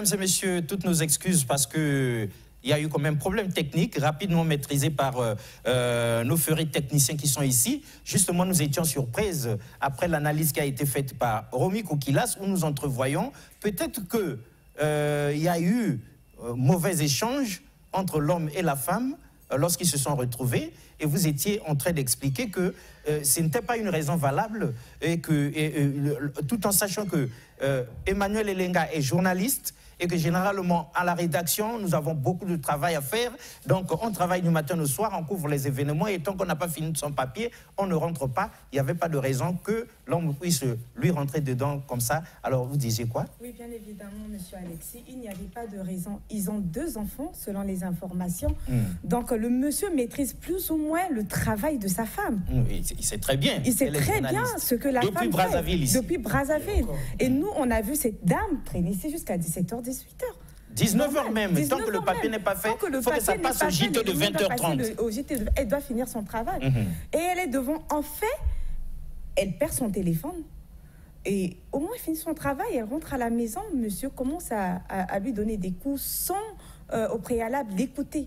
mesdames et messieurs, toutes nos excuses parce que il y a eu quand même problème technique, rapidement maîtrisé par nos ferrés techniciens qui sont ici. Justement, nous étions surprises après l'analyse qui a été faite par Romy Koukilas, où nous entrevoyons peut-être qu'il y a eu mauvais échange entre l'homme et la femme lorsqu'ils se sont retrouvés. Et vous étiez en train d'expliquer que ce n'était pas une raison valable, et que, tout en sachant que Emmanuel Elenga est journaliste, et que généralement, à la rédaction, nous avons beaucoup de travail à faire. Donc, on travaille du matin au soir, on couvre les événements, et tant qu'on n'a pas fini de son papier, on ne rentre pas. Il n'y avait pas de raison que l'homme puisse lui rentrer dedans comme ça. Alors, vous disiez quoi? Oui, bien évidemment, monsieur Alexis, il n'y avait pas de raison. Ils ont 2 enfants, selon les informations. Donc, le monsieur maîtrise plus ou moins le travail de sa femme. Il sait très bien. Il sait très bien ce que la femme fait. Depuis Brazzaville, ici. Depuis Brazzaville. Et nous, on a vu cette dame traîner ici jusqu'à 17h, 18h. 19h même, 19 tant que le papier n'est pas fait, il faut que ça passe au JT de 20h30. Au JT, elle doit finir son travail. Et elle est devant, en fait, elle perd son téléphone. Et au moins, elle finit son travail, elle rentre à la maison, monsieur commence à lui donner des coups sans, au préalable, l'écouter.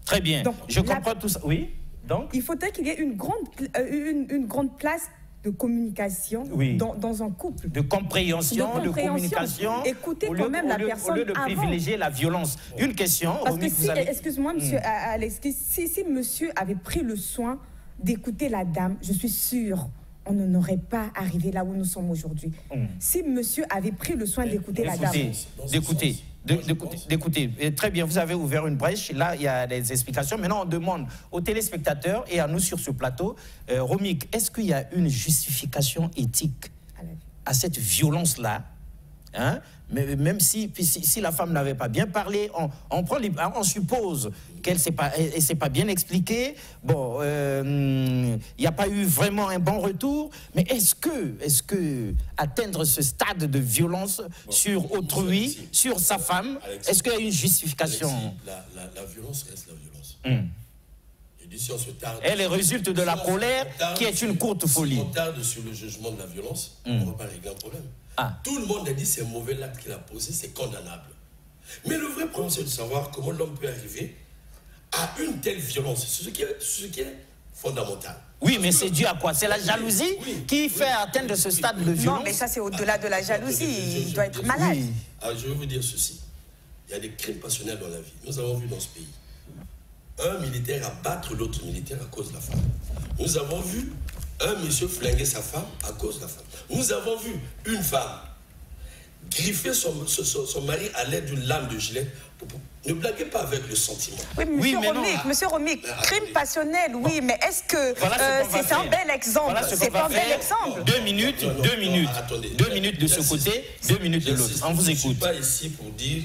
Très bien, donc, je comprends tout ça. Oui, donc il faudrait qu'il y ait une grande place de communication dans un couple. De compréhension, de communication. Écoutez quand même la personne au lieu de privilégier la violence. Une question. Parce que si, excuse-moi, monsieur Alex, si monsieur avait pris le soin d'écouter la dame, je suis sûre, on n'aurait pas arrivé là où nous sommes aujourd'hui. Si monsieur avait pris le soin d'écouter la dame. D'écouter. Très bien, vous avez ouvert une brèche. Là, il y a des explications. Maintenant, on demande aux téléspectateurs et à nous sur ce plateau, Romik, est-ce qu'il y a une justification éthique à cette violence-là, hein? Mais même si la femme n'avait pas bien parlé, on suppose qu'elle ne s'est pas bien expliquée. Bon, il n'y a pas eu vraiment un bon retour. Mais est-ce que atteindre ce stade de violence sur autrui, sur sa femme, est-ce qu'il y a une justification? Alexis, la violence reste la violence. Et dit, si on se tarde, elle résulte de la colère qui est une courte folie. Si on tarde sur le jugement de la violence, on ne va pas régler un problème. Tout le monde a dit c'est mauvais l'acte qu'il a posé, c'est condamnable. Mais le vrai problème, c'est de savoir comment l'homme peut arriver à une telle violence. C'est ce qui est fondamental. Oui, mais c'est dû à quoi? C'est la jalousie qui fait atteindre ce stade de violence? Non, mais ça, c'est au-delà de la jalousie. Il doit être malade. Alors, je vais vous dire ceci. Il y a des crimes passionnels dans la vie. Nous avons vu dans ce pays un militaire abattre l'autre militaire à cause de la femme. Nous avons vu un monsieur flinguer sa femme à cause de la femme. Nous avons vu une femme griffer son mari à l'aide d'une lame de gilet. Ne blaguez pas avec le sentiment. Oui, monsieur Romik, crime passionnel, oui, mais est-ce que c'est un bel exemple? C'est pas un bel exemple. 2 minutes, non, 2 minutes. Attendez. 2 minutes de ce côté, 2 minutes de l'autre. On vous écoute. Je ne suis pas ici pour dire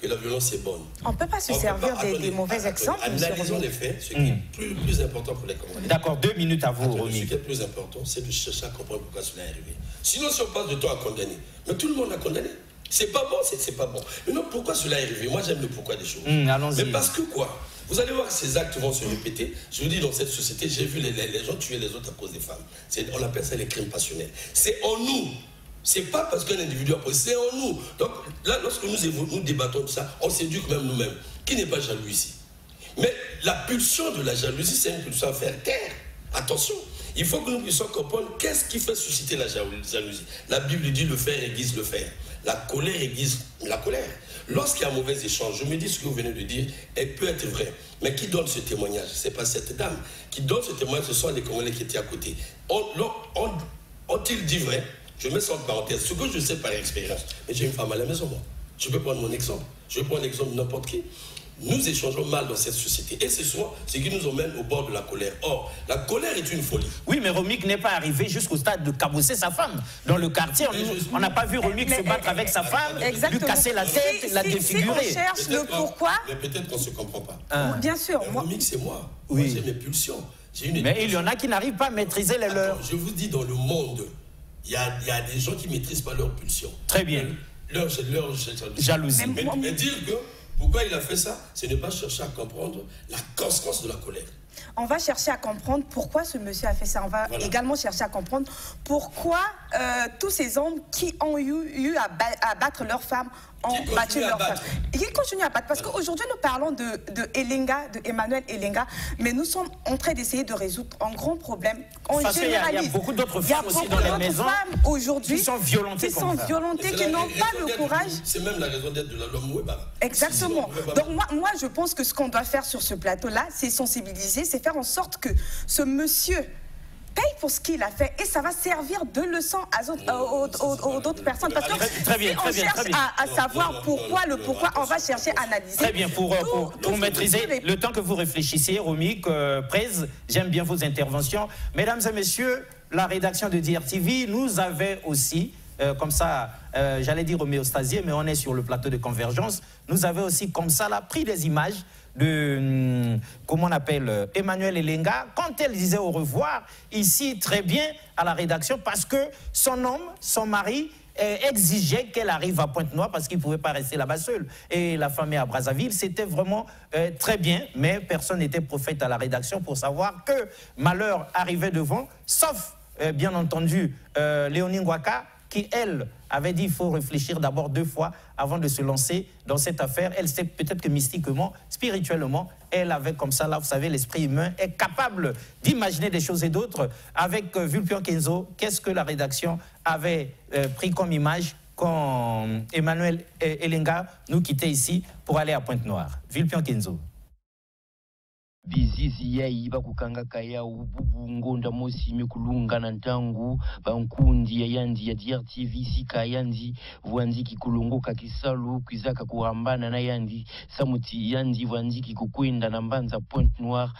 que la violence est bonne. On ne peut pas se servir des mauvais exemples. Analysons les faits, ce qui est plus important pour les Congolais. D'accord, 2 minutes à vous, Romy. Ce qui est plus important, c'est de chercher à comprendre pourquoi cela est arrivé. Sinon, si on passe de temps à condamner, mais tout le monde a condamné. C'est pas bon, c'est pas bon. Mais non, pourquoi cela est arrivé? Moi, j'aime le pourquoi des choses. Mais parce que quoi? Vous allez voir que ces actes vont se répéter. Je vous dis, dans cette société, j'ai vu les gens tuer les autres à cause des femmes. On appelle ça les crimes passionnels. C'est en nous. C'est pas parce qu'un individu a posé, c'est en nous. Donc là, lorsque nous débattons de ça, on s'éduque même nous-mêmes. Qui n'est pas jaloux ici? Mais la pulsion de la jalousie, c'est une pulsion à faire taire. Attention, il faut que nous puissions comprendre qu'est-ce qui fait susciter la jalousie. La Bible dit le fer aiguise le fer. La colère aiguise la colère. Lorsqu'il y a un mauvais échange, je me dis ce que vous venez de dire, elle peut être vraie. Mais qui donne ce témoignage? Ce n'est pas cette dame. Qui donne ce témoignage, ce sont les Congolais qui étaient à côté. Ont-ils dit vrai? Je mets ça en parenthèse. Ce que je sais par expérience. Mais j'ai une femme à la maison, moi. Je peux prendre mon exemple. Je peux prendre l'exemple de n'importe qui. Nous échangeons mal dans cette société. Et c'est souvent ce qui nous emmène au bord de la colère. Or, la colère est une folie. Oui, mais Romik n'est pas arrivé jusqu'au stade de cabosser sa femme. Dans le quartier, on n'a pas vu Romik se battre avec sa femme, lui casser la tête, la défigurer. Si on cherche le pourquoi... Mais peut-être qu'on ne se comprend pas. Bien sûr. Romik, c'est moi. Moi, j'ai mes pulsions. Mais il y en a qui n'arrivent pas à maîtriser les leurs. Je vous dis, dans le monde, il y a des gens qui ne maîtrisent pas leurs pulsions. Très bien. Leur jalousie. Mais dire que... Pourquoi il a fait ça? C'est ne pas chercher à comprendre la conséquence de la colère. On va chercher à comprendre pourquoi ce monsieur a fait ça. On va également chercher à comprendre pourquoi tous ces hommes qui ont eu à battre leurs femmes ont battu leurs femmes. Ils continuent à battre. Parce qu'aujourd'hui, nous parlons de Elenga, de Emmanuel Elenga, mais nous sommes en train d'essayer de résoudre un grand problème. Parce qu'il y a beaucoup d'autres femmes aussi dans les maisons aujourd'hui qui sont violentées, qui n'ont pas le courage. C'est même la raison d'être de la loi Moueba. Exactement. Donc moi, je pense que ce qu'on doit faire sur ce plateau-là, c'est sensibiliser, c'est faire en sorte que ce monsieur paye pour ce qu'il a fait et ça va servir de leçon aux autres personnes. Parce que si on cherche à savoir pourquoi, on va chercher à analyser. Très bien, pour maîtriser le temps que vous réfléchissez, Romic, Prez, j'aime bien vos interventions. Mesdames et messieurs, la rédaction de DRTV nous avait aussi, comme ça, j'allais dire homéostasié, mais on est sur le plateau de Convergence, nous avait aussi comme ça là, pris des images de, comment on appelle, Emmanuel Elenga, quand elle disait au revoir, ici, très bien, à la rédaction, parce que son homme, son mari, exigeait qu'elle arrive à Pointe-Noire parce qu'il ne pouvait pas rester là-bas seul. Et la famille à Brazzaville, c'était vraiment très bien, mais personne n'était prophète à la rédaction pour savoir que malheur arrivait devant, sauf, bien entendu, Léonie Ngwaka, qui, elle, avait dit qu'il faut réfléchir d'abord 2 fois avant de se lancer dans cette affaire. Elle sait peut-être que mystiquement, spirituellement, elle avait comme ça, là, vous savez, l'esprit humain est capable d'imaginer des choses et d'autres. Avec Vulpian Kenzo, qu'est-ce que la rédaction avait pris comme image quand Emmanuel Elenga nous quittait ici pour aller à Pointe-Noire? Vulpian Kenzo. Bizizi yai bakukanga kaya ububu ngonda mosi mekulunga na ntangu bankundi ya yandi ya DRTV sika yandi vuanziki kulunguka kisalu kwizaka kuhambana na yandi samuti yandi vuanziki kukwenda na mbanza Pointe-Noire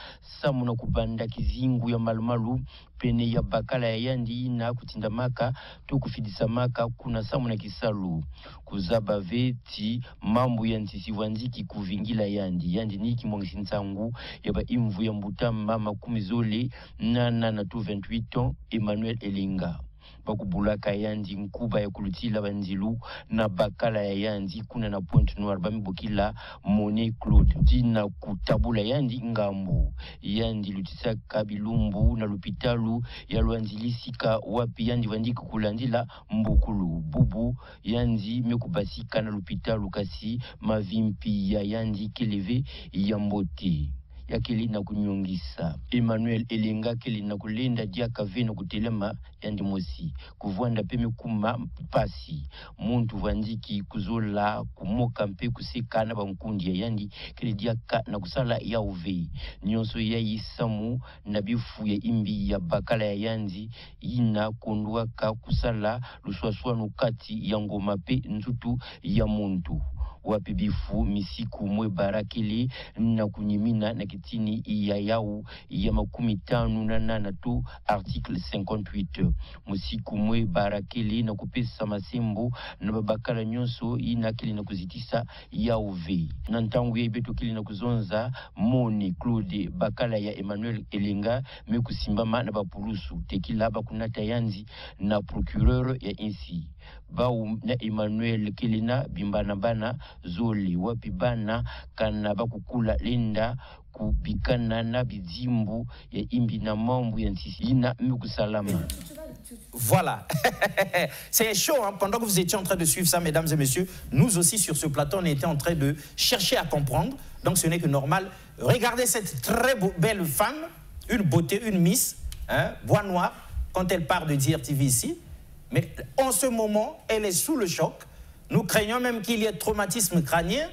samu na kubanda kizingu ya malumalu pene ya bakala ya yandi na kutinda maka tukufidisa maka kuna samu na kisalu kuzaba veti mambu yantisi vuanziki kuvingila yandi niki mwangisi ntangu ya ba imvu ya mbutamba makumi zole nana na 28 ans Emmanuel Elenga bakubulaka yandi nkuba ya kulutila banzilu na bakala ya yandi kuna na Pointe-Noire bamibokila Monet Claude dina kutabula yandi ngambo yandi lutisa kabilumbu na lupitalu ya lwanzilisika wapi yandi vandiki kulandila mbukulu bubu yandi mekubasika na lupitalu kasi mavimpi ya yandi keleve ya mbote yakeli na kunyongisa Emmanuel Elenga keli na kulenda diaka veno kutelema yandi mosi kuvwanda peme kuma pasi muntu vandiki kuzola kumoka mpe kusekana bankundi ya yandi keli diaka na kusala ya uve nyonso ya isamu na bifu ya imbi ya bakala ya yandi ina kondwaka kusala luswaswanu kati ya ngoma pe nzutu ya muntu wapi bifu misiku mwe barakili na kunyimina na kitini ya yau ya 58 tu article 58 musiku mwe barakili na kupesa masembo na babakala nyonso inakili na kuzitisa ya uve na ntangu ya ibeto kili na kuzonza Monet Claude bakala ya Emmanuel Elenga mekusimbama na bapulusu tekila bakunata yanzi na procureur ya insi bau na Emmanuel Kelina bimbana bana zoli wapi bana kana bakukula linda kubikana na bizimbu ya imbi na mambu ya nsisi ina mekusalama. Voilà, c'est chaud hein? Pendant que vous étiez en train de suivre ça, mesdames et messieurs, nous aussi sur ce plateau, on était en train de chercher à comprendre, donc ce n'est que normal. Regardez cette très belle femme, une beauté, une miss, hein, bois noir, quand elle part de DRTV ici. Mais en ce moment, elle est sous le choc. Nous craignons même qu'il y ait traumatisme crânien.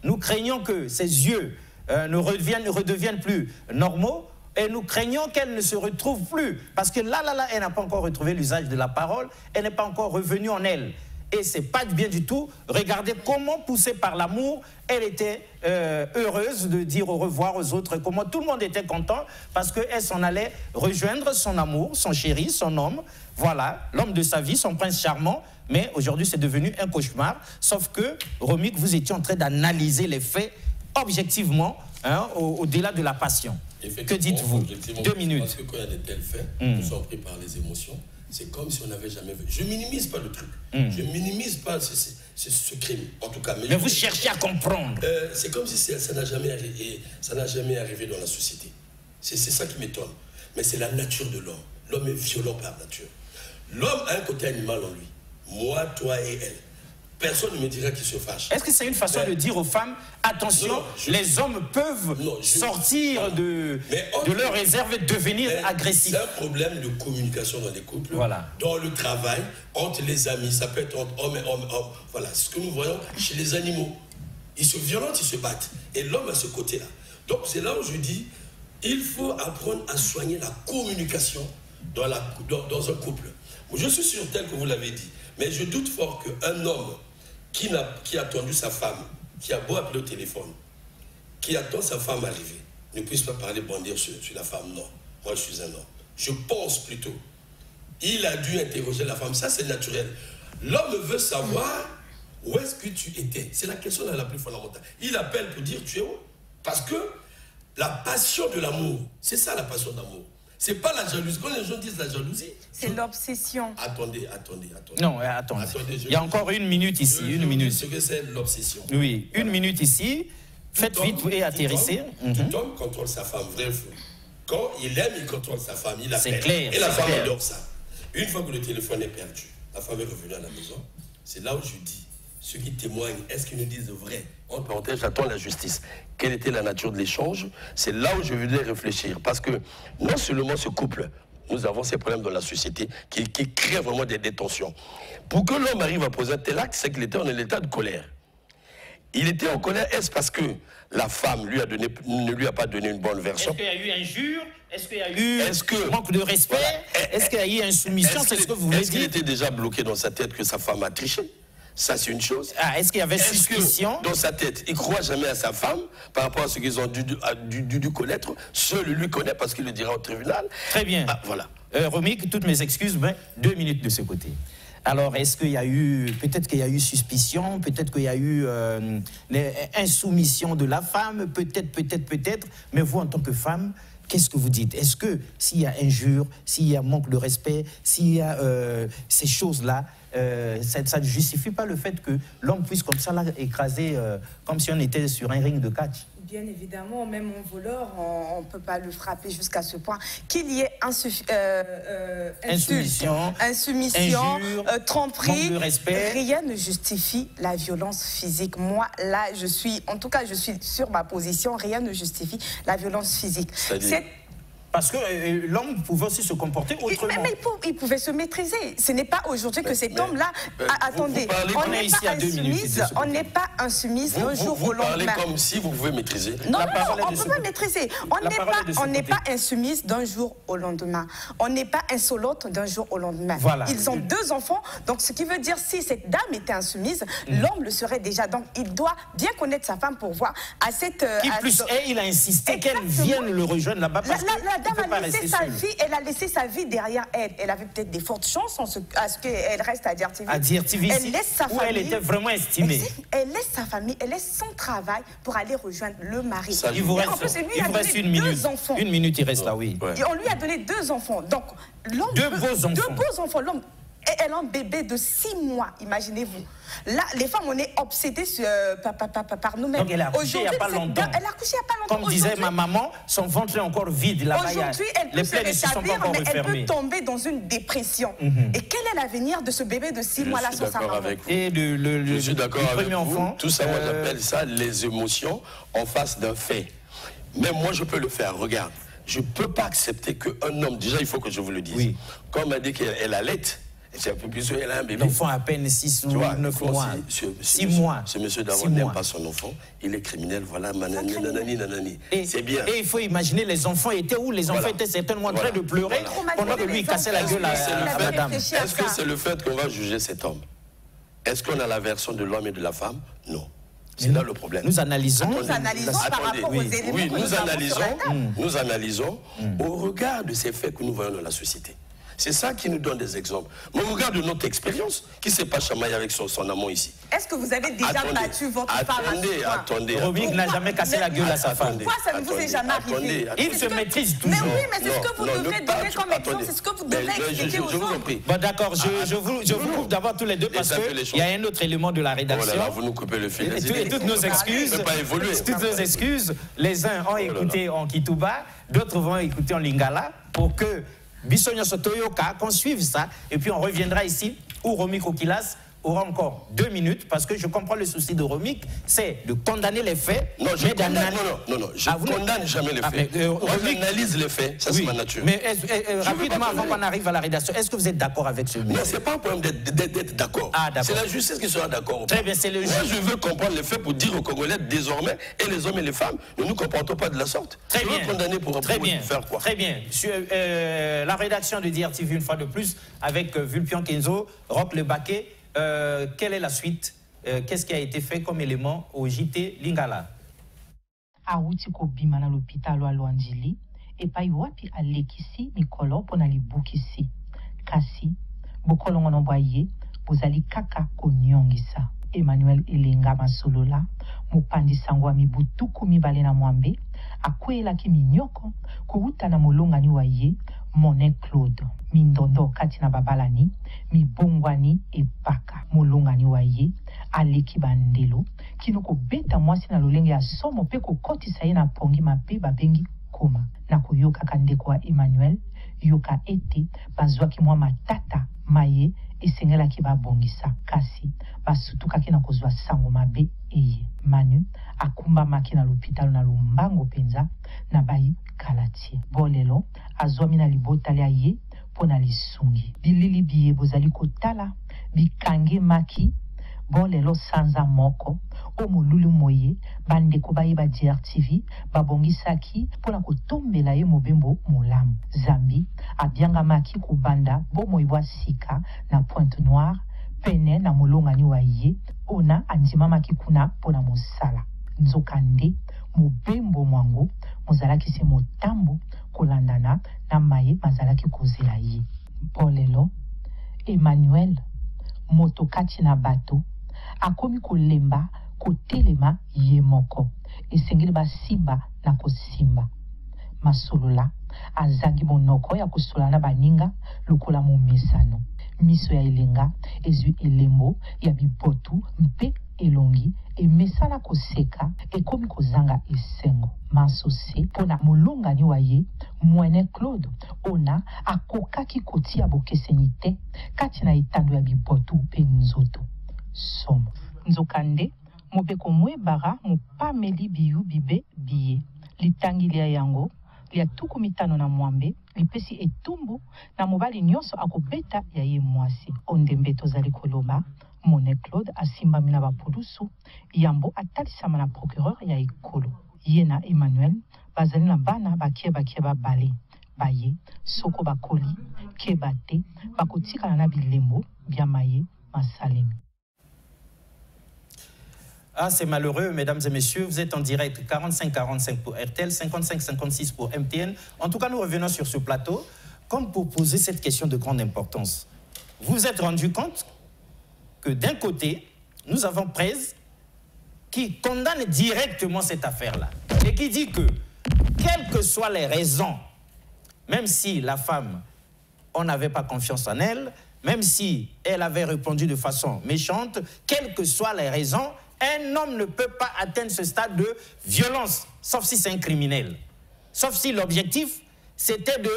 Nous craignons que ses yeux ne redeviennent plus normaux. Et nous craignons qu'elle ne se retrouve plus. Parce que là, elle n'a pas encore retrouvé l'usage de la parole. Elle n'est pas encore revenue en elle. Et ce n'est pas bien du tout. Regardez comment, poussée par l'amour, elle était heureuse de dire au revoir aux autres. Comment tout le monde était content parce qu'elle s'en allait rejoindre son amour, son chéri, son homme. Voilà, l'homme de sa vie, son prince charmant. Mais aujourd'hui, c'est devenu un cauchemar. Sauf que, Romic, vous étiez en train d'analyser les faits objectivement, hein, au-delà de la passion. Que dites-vous? 2 minutes. Parce que quand il y a de tels faits, nous sommes pris par les émotions. C'est comme si on n'avait jamais vu. Je minimise pas le truc. Je minimise pas ce crime, en tout cas. Mais vous cherchez à comprendre. C'est comme si ça n'a jamais arrivé dans la société. C'est ça qui m'étonne. Mais c'est la nature de l'homme. L'homme est violent par nature. L'homme a un côté animal en lui. Moi, toi et elle. Personne ne me dira qu'il se fâche. Est-ce que c'est une façon de dire aux femmes, attention, les hommes peuvent sortir de leur réserve et devenir agressifs? C'est un problème de communication dans les couples, dans le travail, entre les amis, ça peut être entre hommes et hommes. Voilà, ce que nous voyons chez les animaux. Ils se violentent, ils se battent. Et l'homme a ce côté-là. Donc c'est là où je dis, il faut apprendre à soigner la communication dans un couple. Je suis sûr, tel que vous l'avez dit, mais je doute fort qu'un homme qui a attendu sa femme, qui a beau appeler au téléphone, qui attend sa femme arriver, ne puisse pas parler bondir sur la femme. Non, moi je suis un homme. Je pense plutôt, il a dû interroger la femme, ça c'est naturel. L'homme veut savoir où est-ce que tu étais. C'est la question la plus fondamentale. Il appelle pour dire tu es où? Parce que la passion de l'amour, c'est ça la passion d'amour. C'est pas la jalousie. Quand les gens disent la jalousie, c'est l'obsession. Attendez. Non, attendez. Il y a encore une minute ici, une minute. Ce que c'est l'obsession. Oui, une minute ici. Faites vite et atterrissez. Tout homme contrôle sa femme, vrai ou faux. Quand il aime, il contrôle sa femme, il appelle. C'est clair. Et la femme adore ça. Une fois que le téléphone est perdu, la femme est revenue à la maison. C'est là où je dis, ceux qui témoignent, est-ce qu'ils nous disent vrai? En parenthèse, j'attends la justice. Quelle était la nature de l'échange? C'est là où je voulais réfléchir. Parce que non seulement ce couple, nous avons ces problèmes dans la société qui créent vraiment des tensions. Pour que l'homme arrive à poser un tel acte, c'est qu'il était en état de colère. Il était en colère, est-ce parce que la femme ne lui a pas donné une bonne version? Est-ce qu'il y a eu injure? Est-ce qu'il y a eu manque de respect? Est-ce qu'il y a eu insoumission? C'est ce que vous voulez dire? Est-ce qu'il était déjà bloqué dans sa tête que sa femme a triché? Ça, c'est une chose. Est-ce qu'il y avait suspicion? Dans sa tête, il ne croit jamais à sa femme par rapport à ce qu'ils ont dû connaître. Seul lui connaît parce qu'il le dira au tribunal. Très bien. Voilà. Romik, toutes mes excuses, mais 2 minutes de ce côté. Alors, est-ce qu'il y a eu, peut-être qu'il y a eu suspicion, peut-être qu'il y a eu insoumission de la femme, peut-être, mais vous, en tant que femme, qu'est-ce que vous dites? Est-ce que s'il y a injure, s'il y a manque de respect, s'il y a ces choses-là, ça ne justifie pas le fait que l'homme puisse comme ça là, écraser, comme si on était sur un ring de catch? Bien évidemment, même un voleur, on ne peut pas le frapper jusqu'à ce point. Qu'il y ait insoumission, injure, tromperie, manque de respect, rien ne justifie la violence physique. Moi, là, je suis sur ma position, rien ne justifie la violence physique. Parce que l'homme pouvait aussi se comporter autrement. Mais il pouvait se maîtriser. Ce n'est pas aujourd'hui que cet homme-là... Attendez, on n'est pas insoumise d'un jour au lendemain. Vous parlez comme si vous pouvez maîtriser. Non, on ne peut pas maîtriser. On n'est pas insoumise d'un jour au lendemain. On n'est pas insolente d'un jour au lendemain. Voilà. Ils ont 2 enfants. Donc, ce qui veut dire, si cette dame était insoumise, l'homme le serait déjà. Donc, il doit bien connaître sa femme pour voir à cette... Qui plus est, il a insisté qu'elle vienne le rejoindre là-bas parce que... La dame a laissé sa vie, elle a laissé sa vie derrière elle. Elle avait peut-être des fortes chances à ce qu'elle reste à DRTV. À DRTV, elle laisse sa famille. Elle était vraiment estimée. Elle laisse sa famille, elle laisse son travail pour aller rejoindre le mari. Il vous reste une minute. Une minute, il reste là, oui. Et on lui a donné 2 enfants. Donc, l'homme... 2 beaux enfants. 2 beaux enfants. L'homme... Et elle a un bébé de 6 mois, imaginez-vous. Là, les femmes, on est obsédées par nous-mêmes. Donc elle a accouché il n'y a pas longtemps. Elle a accouché il n'y a pas longtemps. Comme disait ma maman, son ventre est encore vide. Aujourd'hui, elle peut se rétablir, mais elle peut tomber dans une dépression. Et quel est l'avenir de ce bébé de 6 mois-là sans sa maman? Je suis d'accord avec vous. Tout ça, moi, j'appelle ça les émotions en face d'un fait. Même moi, je peux le faire. Regarde, je ne peux pas accepter qu'un homme, déjà, il faut que je vous le dise. Oui. Quand on m'a dit qu'elle allait, c'est un peu plus elle a un bébé. L'enfant a à peine 6 ou 9 mois. 6 mois. Ce monsieur d'abord n'aime pas son enfant. Il est criminel, voilà, nanani. C'est bien. Et il faut imaginer, les enfants étaient où? Les enfants étaient certainement en train de pleurer pendant que lui cassait la gueule à la dame. Est-ce que c'est le fait qu'on va juger cet homme? Est-ce qu'on a la version de l'homme et de la femme? Non. C'est là le problème. Nous analysons. Nous analysons par rapport aux éléments. Oui, nous analysons au regard de ces faits que nous voyons dans la société. C'est ça qui nous donne des exemples. Mais regarde notre expérience. Qui s'est pas chamaillé avec son amant ici? Est-ce que vous avez déjà battu votre femme? Attendez. Romic n'a jamais cassé la gueule à sa femme. Pourquoi ça ne vous est jamais arrivé? Il se maîtrise toujours. Mais oui, mais c'est ce que vous devrez donner comme exemple. C'est ce que vous devrez expliquer aux autres. Bon, d'accord, je vous coupe d'abord tous les deux parce qu'il y a un autre élément de la rédaction. Oh là là, vous nous coupez le fil. Et toutes nos excuses. Toutes nos excuses. Les uns ont écouté en Kituba, d'autres vont écouter en Lingala pour que Bissonio Sotoyoka, qu'on suive ça, et puis on reviendra ici où Romic Okilas aura encore 2 minutes, parce que je comprends le souci de Romic, c'est de condamner les faits. Non, je condamne jamais les faits. Moi, j'analyse les faits, ça c'est ma nature. Mais rapidement, avant qu'on arrive à la rédaction, est-ce que vous êtes d'accord avec ce Non, c'est pas un problème d'être d'accord. Ah, d'accord. C'est la justice qui sera d'accord. Très bien, c'est le juge. Moi, je veux comprendre les faits pour dire aux Congolais, désormais, et les hommes et les femmes, ne nous comportons pas de la sorte. Très bien. Condamner pour faire quoi? Très bien. Sur la rédaction de DRTV, une fois de plus, avec Vulpian Kenzo, Roch Le Baquet. Quelle est la suite? Qu'est-ce qui a été fait comme élément au JT Lingala? Auti ko bima na l'hôpital wa Luandili et pai wapi alekisi mikolo pona libukisi kasi bokolo ngono boye bozali kaka konyongisa. Emmanuel Elenga Masolola mupandi sangwa mibutuku mibale na mwambe akwela kiminyoko kuuta na molongani waye Monet Claude mindondo kati na babalani mibongwani epaka molongani waye aleki bandelo kinoko beta mwasi na lolenge ya somo pe kokotisa ye na pongi mape babengi koma na koyoka kandeko wa Emmanuel yoka ete bazwaki mwa matata maye esengelaki babongisa kasi basutukaki na kozwa sango mabe eye Manu akumbamaki na l'hôpital na Lumbango penza na bayi kalatie bolelo azwami na libota lia ye pona lisungi bilili biye bozali kotala bikange maki bolelo sanza moko omululu moye bandeko baye ba DRTV babongisaki pona kotombela ye mobembo molamu Zambi abianga maki kubanda bomoibwa sika na Pointe Noire pene na molongani wa ye ona andimamaki kuna pona mosala nzokande mobembo mwango mozalaki se motambo kolandana na maye mazalaki kozela ye bolelo Emmanuel motokati na bato akomi kolemba kotelema ye moko esengeli basimba na kosimba masolola azangi monoko ya kosola na baninga lokola momesano miso ya elenga ezwi elembo ya bibotu mpe elongi emesana koseka ekomi kozanga esengo masose pona molongani wa ye Mwene Claude ona akokaki kotia bokeseni te kati na etando ya bibotu mpe nzoto somo nzokande mobeko mwebara mupameli biyu bibe biye litangi lia yango lia tuku mitano na mwambe lipesi etumbu na mobali nyonso akobeta ya ye mwasi ondembe tozali koloba Mwene Claude asimbami na bapulusu yambo atalisama na procureur ya ekolo ye na Emmanuel bazali na bana bakie babale baye soko bakoli kebate bakotikala na bilembo bya maye masalemi. Ah, c'est malheureux, mesdames et messieurs. Vous êtes en direct 45-45 pour RTL, 55-56 pour MTN. En tout cas, nous revenons sur ce plateau comme pour poser cette question de grande importance. Vous vous êtes rendu compte que d'un côté, nous avons Prez qui condamne directement cette affaire-là et qui dit que, quelles que soient les raisons, même si la femme, on n'avait pas confiance en elle, même si elle avait répondu de façon méchante, quelles que soient les raisons, un homme ne peut pas atteindre ce stade de violence, sauf si c'est un criminel. Sauf si l'objectif, c'était de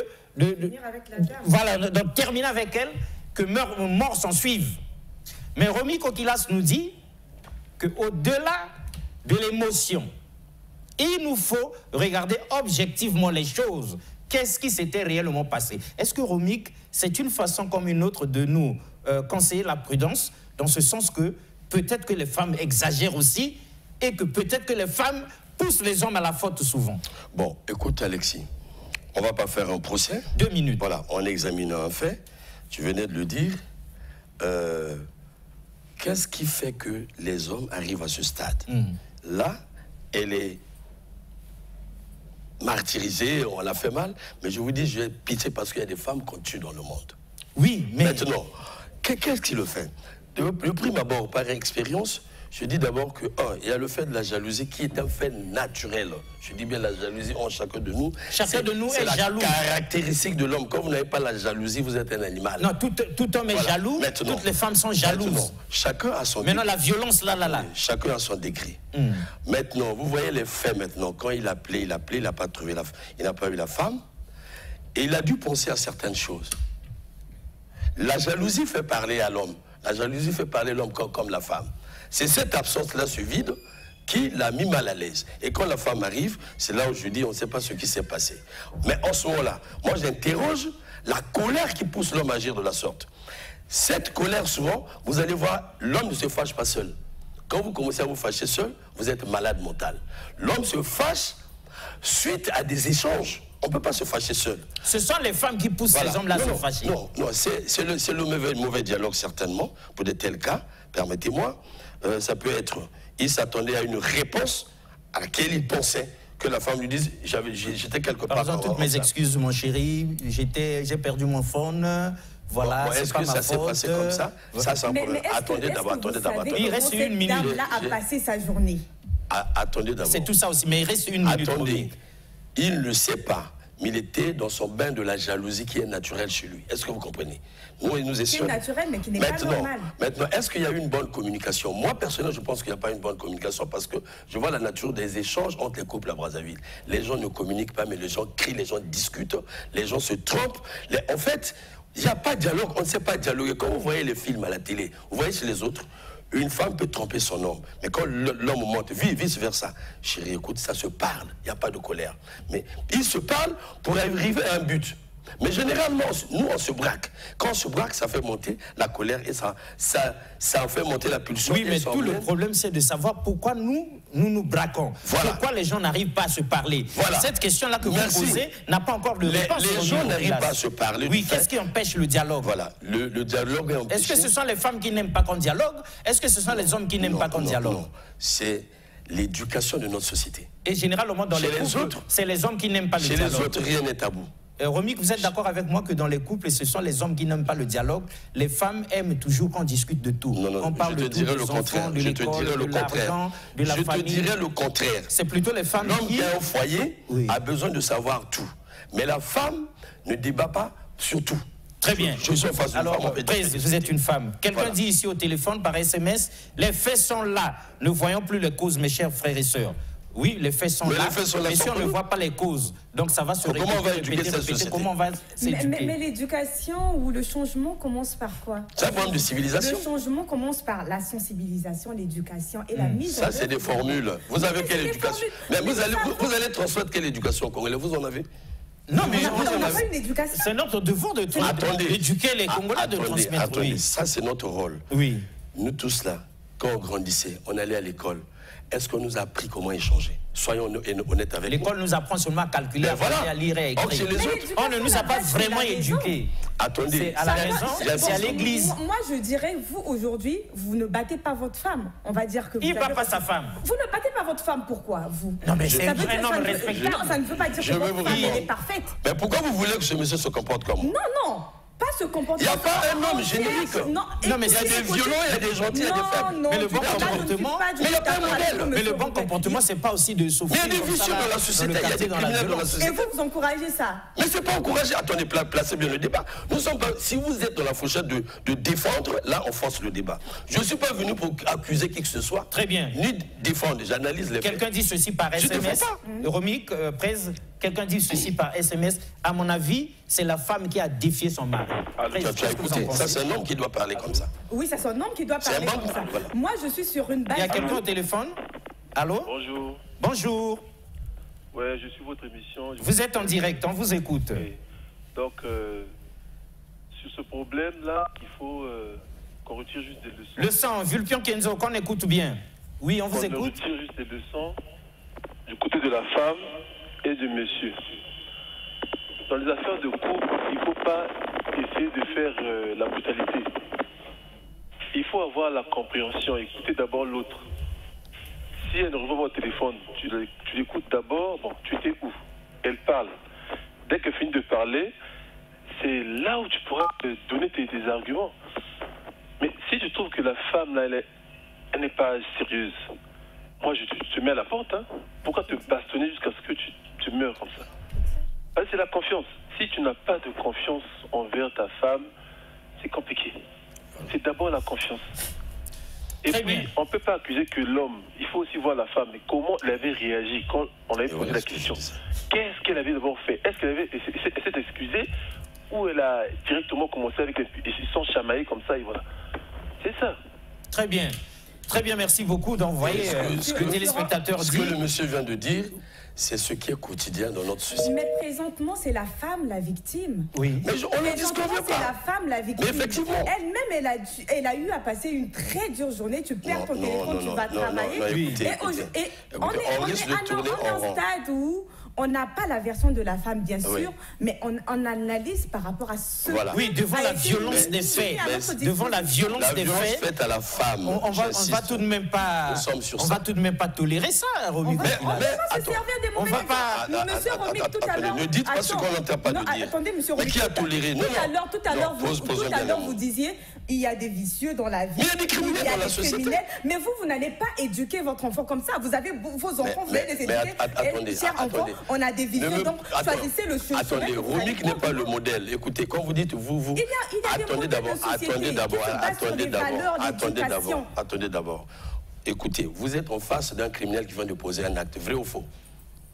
terminer avec elle, que mort s'en suive. Mais Romic Okilas nous dit qu'au-delà de l'émotion, il nous faut regarder objectivement les choses. Qu'est-ce qui s'était réellement passé? Est-ce que Romic, c'est une façon comme une autre de nous conseiller la prudence, dans ce sens que peut-être que les femmes exagèrent aussi et que peut-être que les femmes poussent les hommes à la faute souvent? Bon, écoute Alexis, on ne va pas faire un procès. 2 minutes. Voilà, en examinant un fait, tu venais de le dire, qu'est-ce qui fait que les hommes arrivent à ce stade? Là, elle est martyrisée, on l'a fait mal, mais je vous dis, j'ai pitié parce qu'il y a des femmes qu'on tue dans le monde. Oui, mais... Maintenant, qu'est-ce qu'il le fait? Le prime abord, par expérience, je dis d'abord que, il y a le fait de la jalousie qui est un fait naturel. Je dis bien la jalousie en chacun de nous. Chacun de nous est jaloux. C'est la caractéristique de l'homme. Quand vous n'avez pas la jalousie, vous êtes un animal. Non, tout homme est jaloux. Maintenant, toutes les femmes sont jalouses. Chacun a son degré. Maintenant, la violence, là. Chacun a son degré. Maintenant, vous voyez les faits maintenant. Quand il a appelé, il n'a pas trouvé il n'a pas eu la femme. Et il a dû penser à certaines choses. La jalousie fait parler à l'homme. La jalousie fait parler l'homme comme la femme. C'est cette absence-là, ce vide, qui l'a mis mal à l'aise. Et quand la femme arrive, c'est là où je dis, on ne sait pas ce qui s'est passé. Mais en ce moment-là, moi j'interroge la colère qui pousse l'homme à agir de la sorte. Cette colère, souvent, vous allez voir, l'homme ne se fâche pas seul. Quand vous commencez à vous fâcher seul, vous êtes malade mental. L'homme se fâche suite à des échanges. On ne peut pas se fâcher seul. Ce sont les femmes qui poussent ces hommes-là à se fâcher. Non, c'est le mauvais dialogue certainement, pour de tels cas, permettez-moi. Ça peut être, il s'attendait à une réponse à laquelle il pensait que la femme lui dise, j'étais quelque part. Par toutes mes excuses, mon chéri, j'ai perdu mon phone. Voilà, est-ce que ça s'est passé comme ça? Ça, c'est un problème. Attendez d'abord. Il reste une minute. Cette dame-là a passé sa journée. Attendez d'abord. C'est tout ça aussi, mais il reste une minute. Attendez, il ne sait pas, mais il était dans son bain de la jalousie qui est naturelle chez lui. Est-ce que vous comprenez? Nous essayons. C'est naturel, mais qui n'est pas normal. Maintenant, est-ce qu'il y a eu une bonne communication? Moi, personnellement, je pense qu'il n'y a pas une bonne communication parce que je vois la nature des échanges entre les couples à Brazzaville. Les gens ne communiquent pas, mais les gens crient, les gens discutent, les gens se trompent. En fait, il n'y a pas de dialogue, on ne sait pas dialoguer. Quand vous voyez les films à la télé, vous voyez chez les autres, une femme peut tromper son homme. Mais quand l'homme monte, vice-versa. Chérie, écoute, ça se parle, il n'y a pas de colère. Mais ils se parlent pour arriver à un but. Mais généralement, nous, on se braque. Quand on se braque, ça fait monter la colère et ça fait monter la pulsion. Oui, mais tout le problème, c'est de savoir pourquoi nous braquons. Voilà. Pourquoi les gens n'arrivent pas à se parler. Voilà. Cette question-là que vous posez n'a pas encore de réponse. Les gens n'arrivent pas à se parler. Oui, qu'est-ce qui empêche le dialogue? Voilà, le dialogue est empêché. Est-ce que ce sont les femmes qui n'aiment pas qu'on dialogue? Est-ce que ce sont les hommes qui n'aiment pas qu'on dialogue? Non, c'est l'éducation de notre société. Et généralement, dans les couples, c'est les hommes qui n'aime pas le dialogue. Chez les autres, rien n'est tabou. Romik, vous êtes d'accord avec moi que dans les couples, ce sont les hommes qui n'aiment pas le dialogue. Les femmes aiment toujours qu'on discute de tout. Non, on parle de tout, des enfants, de l'école, de l'argent, de la famille. Je te dirais le contraire. C'est plutôt les femmes qui... L'homme qui a un foyer a besoin de savoir tout. Mais la femme ne débat pas sur tout. Très bien. Je suis en face d'une femme. Vous êtes une femme. Quelqu'un dit ici au téléphone, par SMS, les faits sont là. Ne voyons plus les causes, mes chers frères et sœurs. Oui, les faits sont là, mais si on ne voit pas les causes, donc ça va se répéter. Comment on va éduquer cette société? Comment on va s'éduquer? Mais l'éducation ou le changement commence par quoi? C'est un problème de civilisation. Le changement commence par la sensibilisation, l'éducation et la mise en œuvre. Ça, c'est des formules. Vous avez quelle éducation? Mais vous allez transmettre quelle éducation congolais? Vous en avez? Non, mais on n'a pas une éducation. C'est notre devoir d'éduquer les Congolais, de transmettre. Attendez, ça c'est notre rôle. Oui. Nous tous là, quand on grandissait, on allait à l'école. Est-ce qu'on nous a appris comment échanger? Soyons honnêtes avec nous. L'école nous apprend seulement à calculer, à lire et à écrire. On ne nous a pas vraiment éduqués. Attendez. C'est à la maison, c'est à l'église. Moi, je dirais, vous, aujourd'hui, vous ne battez pas votre femme. On va dire que vous... Il ne bat pas sa femme. Vous ne battez pas votre femme, pourquoi, vous? Non, mais c'est un homme respectable. Ça ne veut pas dire que votre femme, elle est parfaite. Mais pourquoi vous voulez que ce monsieur se comporte comme moi? Non. Pas se comporter. Il n'y a pas un homme générique. Non, mais il y a des violents, il y a des gentils, il y a des faibles. Mais le bon comportement, mais il n'y a pas un modèle. Mais le bon comportement, c'est pas aussi de souffrir. Mais il y a des vicieux dans la société, il y a des criminels dans la société. Et vous encouragez ça? Mais c'est pas encouragé. Attendez, placez bien le débat. Nous sommes pas. Si vous êtes dans la fourchette de défendre, là, on force le débat. Je ne suis pas venu pour accuser qui que ce soit. Très bien. Ni défendre. J'analyse les faits. Quelqu'un dit ceci par SMS. Romik, Prez, quelqu'un dit ceci par SMS. À mon avis, c'est la femme qui a défié son mari. Écoutez, ça c'est un homme qui doit parler comme ça. Oui, c'est un homme qui doit parler comme ça. Voilà. Moi, je suis sur une base... Il y a quelqu'un au téléphone? Allô? Bonjour. Bonjour. Ouais, je suis votre émission. Vous êtes en direct, on vous écoute. Oui. Donc, sur ce problème-là, il faut qu'on retire juste des leçons. Le sang, Vulpion Kenzo, qu'on écoute bien. Oui, on vous écoute. On retire juste des leçons du côté de la femme et du monsieur. Dans les affaires de couple, il ne faut pas essayer de faire la brutalité. Il faut avoir la compréhension, écouter d'abord l'autre. Si elle ne répond pas au téléphone, tu l'écoutes d'abord, bon, tu étais où? Elle parle. Dès qu'elle finit de parler, c'est là où tu pourras donner tes arguments. Mais si tu trouves que la femme, là, elle n'est pas sérieuse, moi, je te mets à la porte. Hein. Pourquoi te bastonner jusqu'à ce que tu meurs comme ça? C'est la confiance. Si tu n'as pas de confiance envers ta femme, c'est compliqué. C'est d'abord la confiance. Et puis, on ne peut pas accuser que l'homme. Il faut aussi voir la femme. Mais comment elle avait réagi quand on avait posé la question? Qu'est-ce qu'elle avait d'abord fait? Est-ce qu'elle s'est excusée ou elle a directement commencé avec ils sont chamaillés comme ça et voilà. C'est ça. Très bien. Très bien, merci beaucoup d'envoyer ce que le téléspectateur dit. Ce que le monsieur vient de dire, c'est ce qui est quotidien dans notre société. Mais présentement, c'est la femme la victime. Oui. Mais on ne discute pas. C'est la femme la victime. Mais effectivement. Elle-même, elle a eu à passer une très dure journée. Tu perds ton téléphone, tu vas travailler. Écoutez, on est en stade où on n'a pas la version de la femme, bien sûr, mais on analyse par rapport à ce... Voilà. Oui, devant la violence des faits. Devant la violence des faits faite à la femme. On va tout de même pas... On va tout de même pas tolérer ça, Romy. On va pas... Monsieur Romy, tout à l'heure... Ne dites pas ce qu'on n'entend pas de dire. Attendez, monsieur Romy. Mais qui a toléré? Tout à l'heure, vous disiez, il y a des vicieux dans la vie. Mais il y a des criminels dans la société. Mais vous n'allez pas éduquer votre enfant comme ça. Vous avez vos enfants, vous allez les éduquer. Attendez. On a des visions, donc choisissez le chemin. Attendez, Romic n'est pas le modèle. Écoutez, quand vous dites vous... Attendez d'abord. Écoutez, vous êtes en face d'un criminel qui vient de poser un acte, vrai ou faux?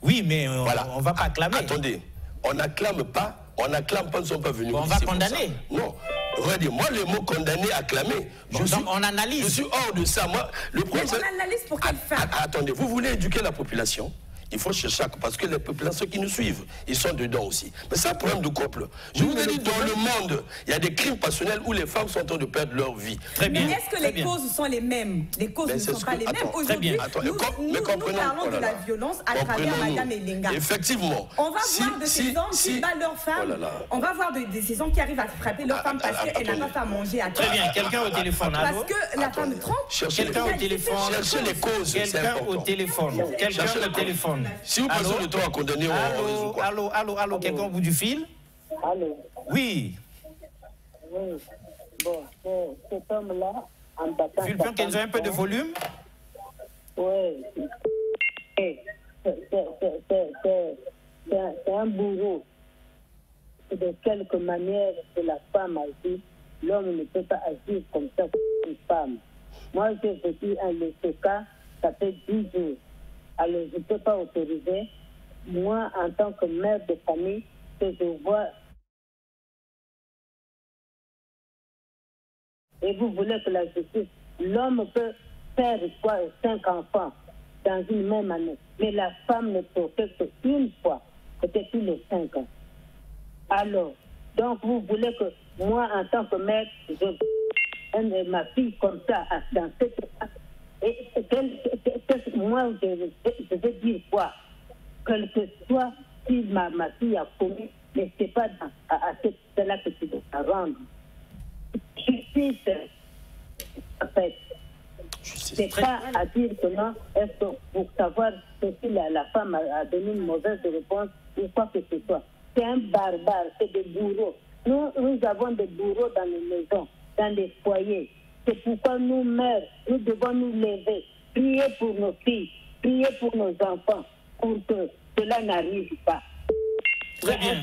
Oui, mais on ne va pas acclamer. Attendez, on n'acclame pas, nous ne sommes pas venus. On va condamner. Non. Regardez, moi, le mot condamné, acclamé, on analyse. Je suis hors de ça. Moi, le problème, on analyse pour quelle fin? Attendez, vous voulez éduquer la population? Il faut chercher parce que les populations qui nous suivent, ils sont dedans aussi. Mais c'est un problème de couple. Je vous ai dit, dans le monde, il y a des crimes passionnels où les femmes sont en train de perdre leur vie. Très bien. Mais est-ce que les causes sont les mêmes? Les causes ne sont pas les mêmes. Aujourd'hui, nous parlons de la violence à travers Madame Elenga. Effectivement. On va voir de ces hommes qui battent leurs femmes. On va voir de ces hommes qui arrivent à frapper leurs femmes parce qu'elles n'ont pas fait à manger à Très bien. Quelqu'un au téléphone. Parce que la femme trompe. Quelqu'un au téléphone. Cherchez les causes. Quelqu'un au téléphone. Quelqu'un au téléphone. Si vous passez le temps à condamner, on résout quoi? Allô, quelqu'un au bout du fil? Allô? Oui. Oui. Bon, cet homme-là, en battant... Vulpion, qu'ils ont un peu de volume? Oui. C'est un bourreau. De quelque manière que la femme agit, l'homme ne peut pas agir comme ça qu'une femme. Moi, j'ai vécu un LCK, ça fait 10 jours. Alors, je ne peux pas autoriser, moi, en tant que mère de famille, que je vois. Et vous voulez que la justice, l'homme peut faire 5 enfants dans une même année, mais la femme ne peut faire qu'une fois, peut-être tous les 5 ans. Alors, donc vous voulez que moi, en tant que mère, je ma fille comme ça, dans cette état. Et moi, je veux dire quoi? Quel que soit si ma fille a commis, mais ce n'est pas à cela que tu dois rendre. Justice, en fait. C'est pas à dire que non, est-ce que pour savoir si la femme a donné une mauvaise réponse ou quoi que ce soit. C'est un barbare, c'est des bourreaux. Nous avons des bourreaux dans les maisons, dans les foyers. C'est pourquoi nous, mères, nous devons nous lever, prier pour nos filles, prier pour nos enfants, pour que cela n'arrive pas. Très bien.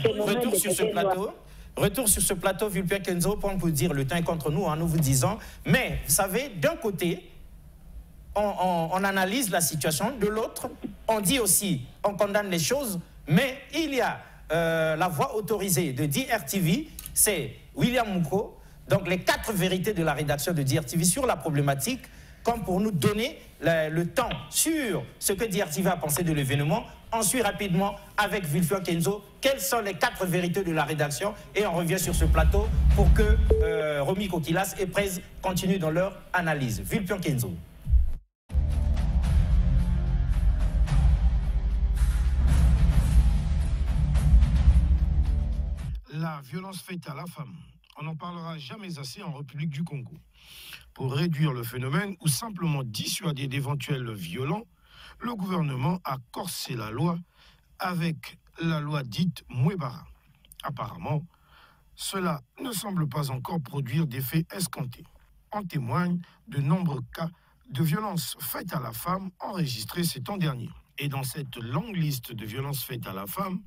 Retour sur ce plateau, Vulpion Kenzo, pour vous dire, le temps est contre nous, nous vous disons. Mais, vous savez, d'un côté, on analyse la situation, de l'autre, on dit aussi, on condamne les choses, mais il y a la voix autorisée de DRTV, c'est William Mouko. Donc, les 4 vérités de la rédaction de DRTV sur la problématique, comme pour nous donner le temps sur ce que DRTV a pensé de l'événement. Ensuite, rapidement, avec Vulpion Kenzo, quelles sont les 4 vérités de la rédaction? Et on revient sur ce plateau pour que Romy Kokilas et Prez continuent dans leur analyse. Vulpion Kenzo. La violence faite à la femme. On n'en parlera jamais assez en République du Congo. Pour réduire le phénomène ou simplement dissuader d'éventuels violents, le gouvernement a corsé la loi avec la loi dite Mouébara. Apparemment, cela ne semble pas encore produire d'effets escomptés. En témoignent de nombreux cas de violences faites à la femme enregistrés ces temps derniers. Et dans cette longue liste de violences faites à la femme,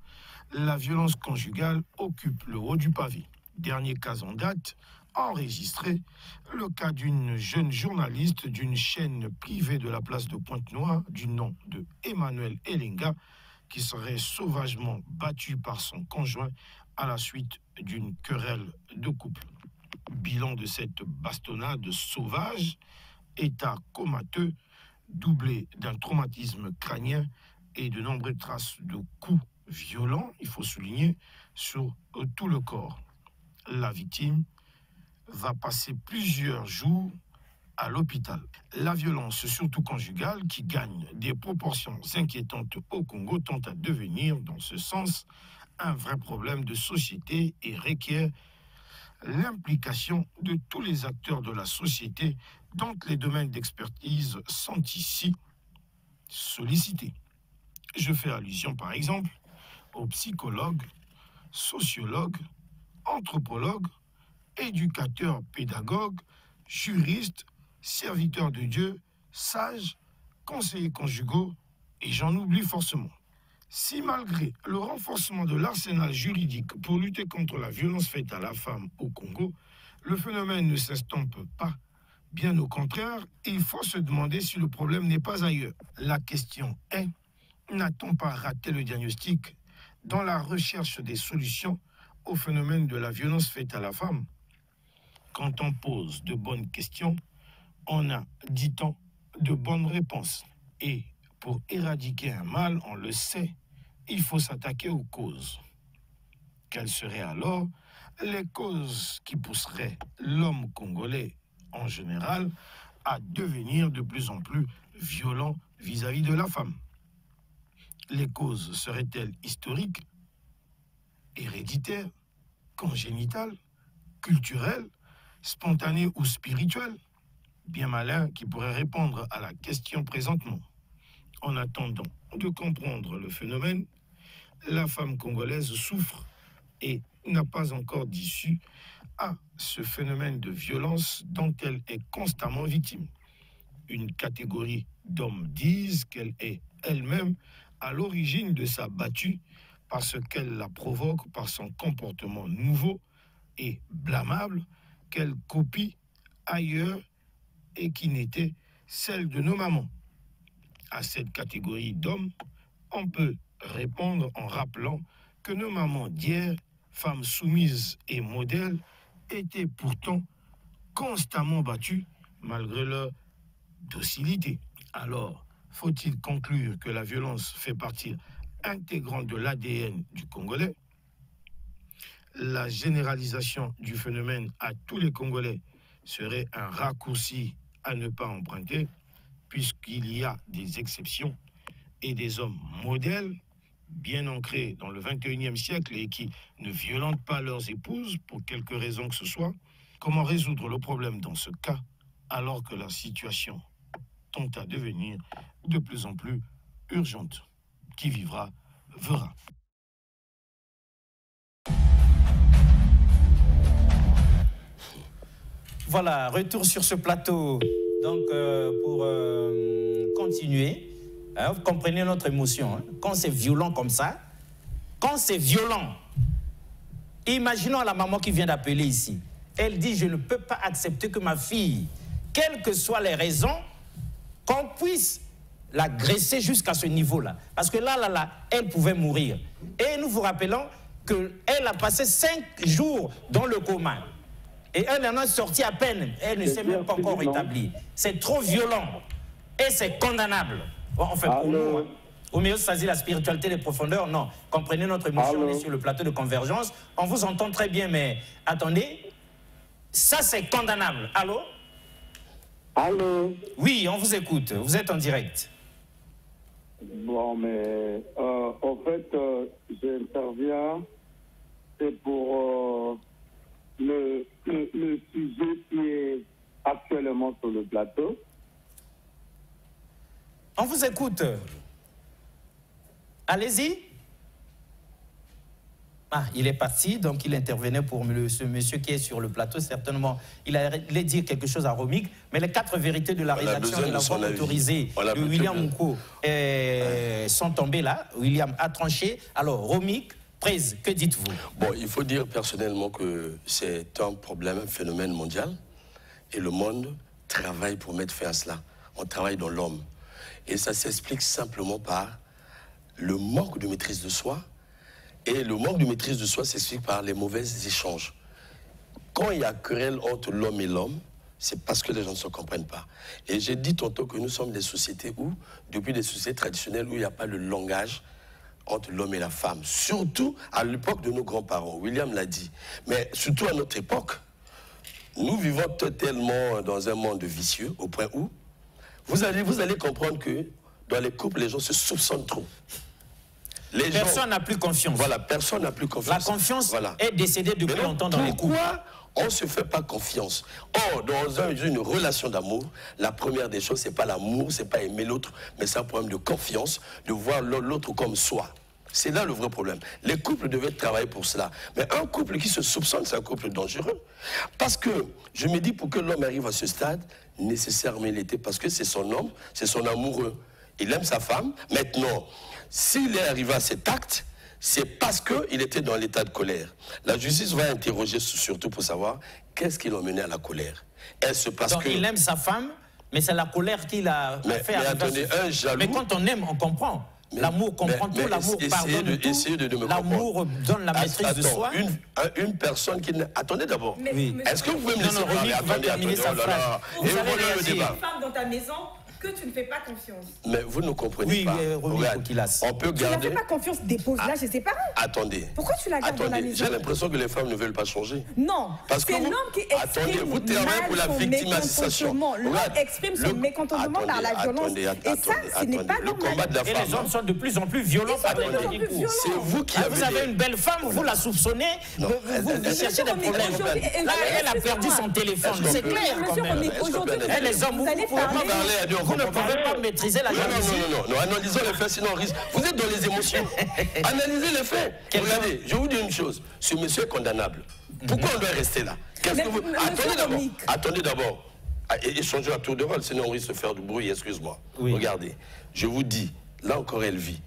la violence conjugale occupe le haut du pavé. Dernier cas en date, enregistré, le cas d'une jeune journaliste d'une chaîne privée de la place de Pointe-Noire du nom de Emmanuel Elenga, qui serait sauvagement battue par son conjoint à la suite d'une querelle de couple. Bilan de cette bastonnade sauvage, état comateux, doublé d'un traumatisme crânien et de nombreuses traces de coups violents, il faut souligner, sur tout le corps. La victime va passer plusieurs jours à l'hôpital. La violence, surtout conjugale, qui gagne des proportions inquiétantes au Congo, tend à devenir, dans ce sens, un vrai problème de société et requiert l'implication de tous les acteurs de la société dont les domaines d'expertise sont ici sollicités. Je fais allusion, par exemple, aux psychologues, sociologues, anthropologues, éducateurs, pédagogues, juristes, serviteurs de Dieu, sages, conseillers conjugaux, et j'en oublie forcément. Si malgré le renforcement de l'arsenal juridique pour lutter contre la violence faite à la femme au Congo, le phénomène ne s'estompe pas, bien au contraire, il faut se demander si le problème n'est pas ailleurs. La question est, n'a-t-on pas raté le diagnostic dans la recherche des solutions au phénomène de la violence faite à la femme? Quand on pose de bonnes questions, on a, dit-on, de bonnes réponses. Et pour éradiquer un mal, on le sait, il faut s'attaquer aux causes. Quelles seraient alors les causes qui pousseraient l'homme congolais en général à devenir de plus en plus violent vis-à-vis de la femme? Les causes seraient-elles historiques, héréditaires, congénitales, culturelles, spontanées ou spirituelles? Bien malin qui pourrait répondre à la question présentement. En attendant de comprendre le phénomène, la femme congolaise souffre et n'a pas encore d'issue à ce phénomène de violence dont elle est constamment victime. Une catégorie d'hommes disent qu'elle est elle-même à l'origine de sa battue parce qu'elle la provoque par son comportement nouveau et blâmable qu'elle copie ailleurs et qui n'était celle de nos mamans. À cette catégorie d'hommes, on peut répondre en rappelant que nos mamans d'hier, femmes soumises et modèles, étaient pourtant constamment battues malgré leur docilité. Alors, faut-il conclure que la violence fait partie intégrante de l'ADN du Congolais? La généralisation du phénomène à tous les Congolais serait un raccourci à ne pas emprunter, puisqu'il y a des exceptions et des hommes modèles bien ancrés dans le 21e siècle et qui ne violentent pas leurs épouses pour quelque raison que ce soit. Comment résoudre le problème dans ce cas alors que la situation tend à devenir de plus en plus urgente? Qui vivra, verra. Voilà, retour sur ce plateau. Donc, pour continuer, hein, vous comprenez notre émotion. Hein. Quand c'est violent comme ça, quand c'est violent, imaginons la maman qui vient d'appeler ici. Elle dit, je ne peux pas accepter que ma fille, quelles que soient les raisons, qu'on puisse l'agresser jusqu'à ce niveau-là. Parce que là, elle pouvait mourir. Et nous vous rappelons qu'elle a passé 5 jours dans le coma. Et elle en a sorti à peine. Elle ne s'est même pas encore rétablie. C'est trop violent. Et c'est condamnable. Bon, enfin, pour nous, au mieux, ça dit la spiritualité des profondeurs. Non, comprenez notre émotion, on est sur le plateau de convergence. On vous entend très bien, mais attendez. Ça, c'est condamnable. Allô? Allô? Oui, on vous écoute. Vous êtes en direct. Bon, mais en fait, j'interviens, c'est pour le sujet qui est actuellement sur le plateau. On vous écoute. Allez-y. Ah, il est parti, donc il intervenait pour ce monsieur qui est sur le plateau. Certainement, il allait dire quelque chose à Romic, mais les 4 vérités de la rédaction de la voix autorisée de William Mouko sont tombées là. William a tranché. Alors, Romic, Prez, que dites-vous? Bon, il faut dire personnellement que c'est un problème, un phénomène mondial. Et le monde travaille pour mettre fin à cela. On travaille dans l'homme. Et ça s'explique simplement par le manque de maîtrise de soi. Et le manque de maîtrise de soi s'explique par les mauvais échanges. Quand il y a querelle entre l'homme et l'homme, c'est parce que les gens ne se comprennent pas. Et j'ai dit tantôt que nous sommes des sociétés où, depuis des sociétés traditionnelles, où il n'y a pas le langage entre l'homme et la femme. Surtout à l'époque de nos grands-parents. William l'a dit. Mais surtout à notre époque, nous vivons totalement dans un monde vicieux, au point où vous allez comprendre que dans les couples, les gens se soupçonnent trop. Personne n'a plus confiance. Voilà, personne n'a plus confiance. La confiance est décédée depuis longtemps dans les couples. Pourquoi on ne se fait pas confiance? Or, dans une relation d'amour, la première des choses, ce n'est pas l'amour, ce n'est pas aimer l'autre, mais c'est un problème de confiance, de voir l'autre comme soi. C'est là le vrai problème. Les couples devaient travailler pour cela. Mais un couple qui se soupçonne, c'est un couple dangereux. Parce que, je me dis, pour que l'homme arrive à ce stade, nécessairement il était, parce que c'est son homme, c'est son amoureux. Il aime sa femme. Maintenant, s'il est arrivé à cet acte, c'est parce qu'il était dans l'état de colère. La justice va interroger surtout pour savoir qu'est-ce qui l'a mené à la colère. Est-ce parce que... il aime sa femme, mais c'est la colère qu'il a fait attendez, un jaloux... Mais quand on aime, on comprend. L'amour comprend tout, l'amour pardonne tout, l'amour donne la maîtrise de soi. Une personne qui... Attendez d'abord. Est-ce que vous pouvez me laisser parler? Attendez, sa phrase. Vous savez, il y a une femme dans ta maison que tu ne fais pas confiance. Mais vous ne comprenez pas. On peut garder... Tu ne fais pas confiance, dépose-la, je sais pas. Attendez. Pourquoi tu la gardes dans la maison? J'ai l'impression que les femmes ne veulent pas changer. Non, c'est l'homme qui exprime vous travaillez pour la victimisation. L'homme exprime son mécontentement par la violence. Et ça, ce n'est pas normal. Et les hommes sont de plus en plus violents. C'est vous qui avez... Vous avez une belle femme, vous la soupçonnez, vous cherchez des problèmes. Là, elle a perdu son téléphone, c'est clair quand même. Et les hommes, vous ne pouvez pas maîtriser la jalousie. Non, analysons les faits, sinon on risque. Vous êtes dans les émotions. Analysez les faits. Regardez, je vous dis une chose. Ce monsieur est condamnable. Pourquoi on doit rester là? Attendez d'abord. Échangez à tour de rôle, sinon on risque de faire du bruit, excuse-moi. Regardez, je vous dis, là encore elle vit.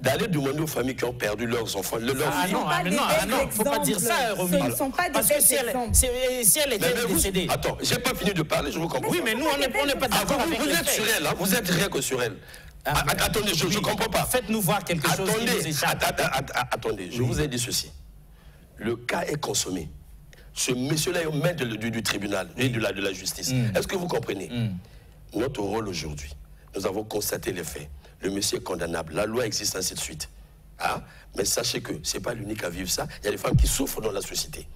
D'aller demander aux familles qui ont perdu leurs enfants, leurs filles. Non, il ne faut pas dire ça, Romy. Ce ne sont pas des exemples. Si elle était décédée... Attends, j'ai pas fini de parler, je vous comprends. Oui, mais nous, on n'est pas d'accord avec vous êtes sur elle, hein, vous êtes rien que sur elle. Attendez, je ne comprends pas. Faites-nous voir quelque chose qui nous échappe. Attendez, je vous ai dit ceci. Le cas est consommé. Ce monsieur-là est au maître du tribunal et de la justice. Est-ce que vous comprenez? Notre rôle aujourd'hui, nous avons constaté les faits. Le monsieur est condamnable, la loi existe, ainsi de suite. Hein? Mais sachez que ce n'est pas l'unique à vivre ça. Il y a des femmes qui souffrent dans la société.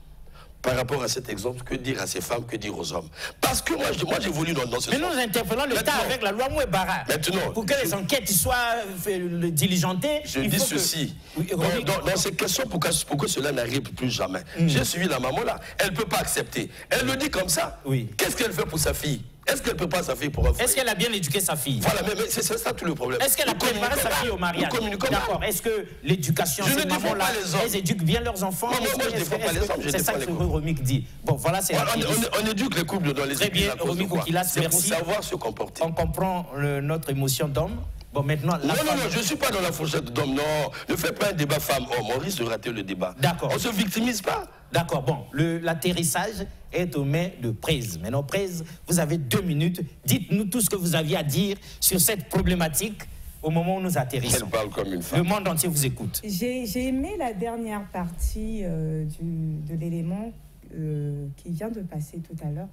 Par rapport à cet exemple, que dire à ces femmes, que dire aux hommes? Parce que moi j'évolue dans ce sens. Mais nous interpellons l'État avec la loi Mouébara. Maintenant, pour que les enquêtes soient diligentées. Je dis ceci. Dans ces questions, pour que cela n'arrive plus jamais. J'ai suivi la maman là. Elle ne peut pas accepter. Elle le dit comme ça. Qu'est-ce qu'elle fait pour sa fille? Est-ce qu'elle prépare sa fille pour un foyer? Est-ce qu'elle a bien éduqué sa fille? Voilà, mais c'est ça tout le problème. Est-ce qu'elle a préparé sa fille au mariage? D'accord. Est-ce que l'éducation, ces mamans-là, elles éduquent bien leurs enfants? Moi, je ne défends pas les hommes, je c'est ça que Romic dit. Bon, voilà, c'est... On éduque les couples dans les très bien, Romic Oukilas, merci. C'est pour savoir se comporter. On comprend notre émotion d'homme. Bon, maintenant, non, je ne suis pas dans la fourchette d'homme, non. Ne fais pas un débat femme-homme, on risque de rater le débat. D'accord. On ne se victimise pas. D'accord, bon, l'atterrissage est aux mains de Prez. Maintenant, Prez, vous avez 2 minutes. Dites-nous tout ce que vous aviez à dire sur cette problématique au moment où nous atterrissons. Elle parle comme une femme. Le monde entier vous écoute. J'ai aimé la dernière partie de l'élément qui vient de passer tout à l'heure,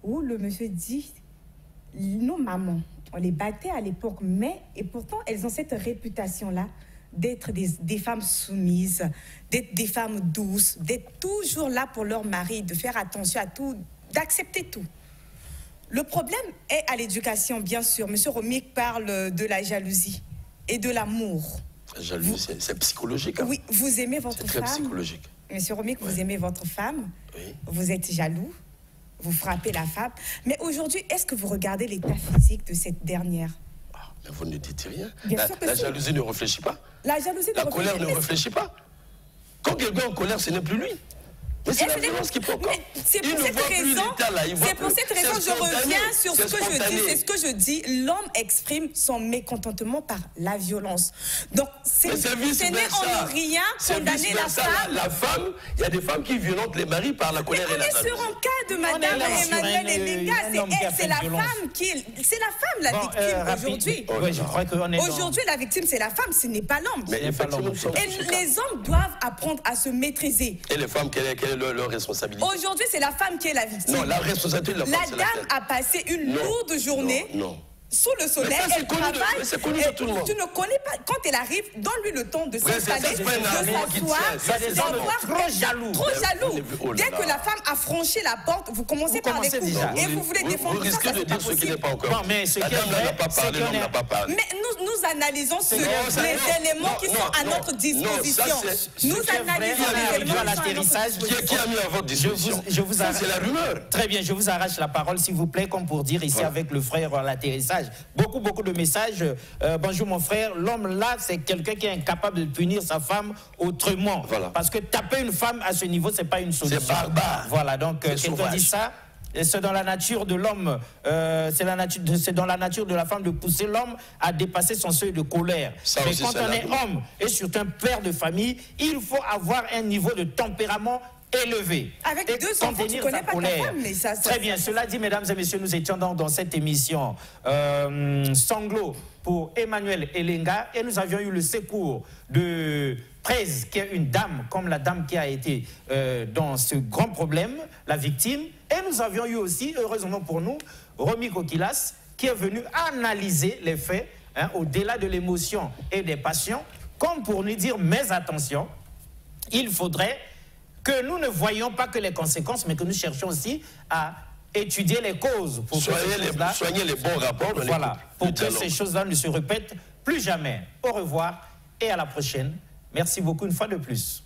où le monsieur dit, nos mamans, on les battait à l'époque, et pourtant, elles ont cette réputation-là d'être des femmes soumises, d'être des femmes douces, d'être toujours là pour leur mari, de faire attention à tout, d'accepter tout. Le problème est à l'éducation, bien sûr. Monsieur Romic parle de la jalousie et de l'amour. La jalousie, c'est psychologique. Hein? Oui, vous aimez votre femme. C'est très psychologique. Monsieur Romic, vous aimez votre femme. Oui. Vous êtes jaloux. Vous frappez la femme. Mais aujourd'hui, est-ce que vous regardez l'état physique de cette dernière? Mais vous ne dites rien. Bien sûr que la jalousie ne réfléchit pas. La jalousie La colère ne réfléchit pas. Quand quelqu'un est en colère, ce n'est plus lui. Mais c'est la violence qui provoque. C'est pour cette raison, je reviens sur ce que je dis. C'est ce que je dis. L'homme exprime son mécontentement par la violence. Donc, ce n'est en rien condamner la femme. La femme, il y a des femmes qui violentent les maris par la colère et la jalousie. On est sur un cas de Madame Emmanuel Elenga. C'est la femme qui est... C'est la femme la victime aujourd'hui. Aujourd'hui, la victime, c'est la femme, ce n'est pas l'homme. Et les hommes doivent apprendre à se maîtriser. Et les femmes, quelle est leur responsabilité? Aujourd'hui, c'est la femme qui est la victime. Non, la responsabilité de la femme, la dame a passé une lourde journée. Sous le soleil, elle travaille. Tout le monde. Tu ne connais pas. Quand elle arrive, donne-lui le temps de s'installer, de s'asseoir. Trop jaloux. Trop jaloux. Dès que la femme a franchi la porte, vous commencez par les coups. Et vous voulez défendre ça. Vous risquez de dire ce qui n'est pas encore. Mais ce la dame n'a pas parlé, l'homme n'a pas parlé. Mais nous analysons sur les éléments qui sont à notre disposition. Nous analysons les éléments à l'atterrissage. Qui a mis à votre disposition? C'est la rumeur. Très bien, je vous arrache la parole, s'il vous plaît, comme pour dire ici avec le frère à l'atterrissage. Beaucoup de messages. Bonjour mon frère, l'homme là, c'est quelqu'un qui est incapable de punir sa femme autrement. Voilà. Parce que taper une femme à ce niveau, c'est pas une solution. C'est barbare. Voilà, donc quelqu'un dit ça. C'est dans la nature de l'homme, c'est dans la nature de la femme de pousser l'homme à dépasser son seuil de colère. Mais quand on est homme et surtout un père de famille, il faut avoir un niveau de tempérament élevé. Avec deux enfants, tu ne connais pas ta femme, mais ça... Très bien, cela dit, mesdames et messieurs, nous étions dans cette émission Sanglot pour Emmanuel Elenga et nous avions eu le secours de Prez, qui est une dame, comme la dame qui a été dans ce grand problème, la victime. Et nous avions eu aussi, heureusement pour nous, Romy Kokilas, qui est venu analyser les faits, au-delà de l'émotion et des passions, comme pour nous dire, mais attention, il faudrait que nous ne voyions pas que les conséquences, mais que nous cherchions aussi à étudier les causes. Pour soigner les bons rapports. Voilà, pour que ces choses-là ne se répètent plus jamais. Au revoir et à la prochaine. Merci beaucoup une fois de plus.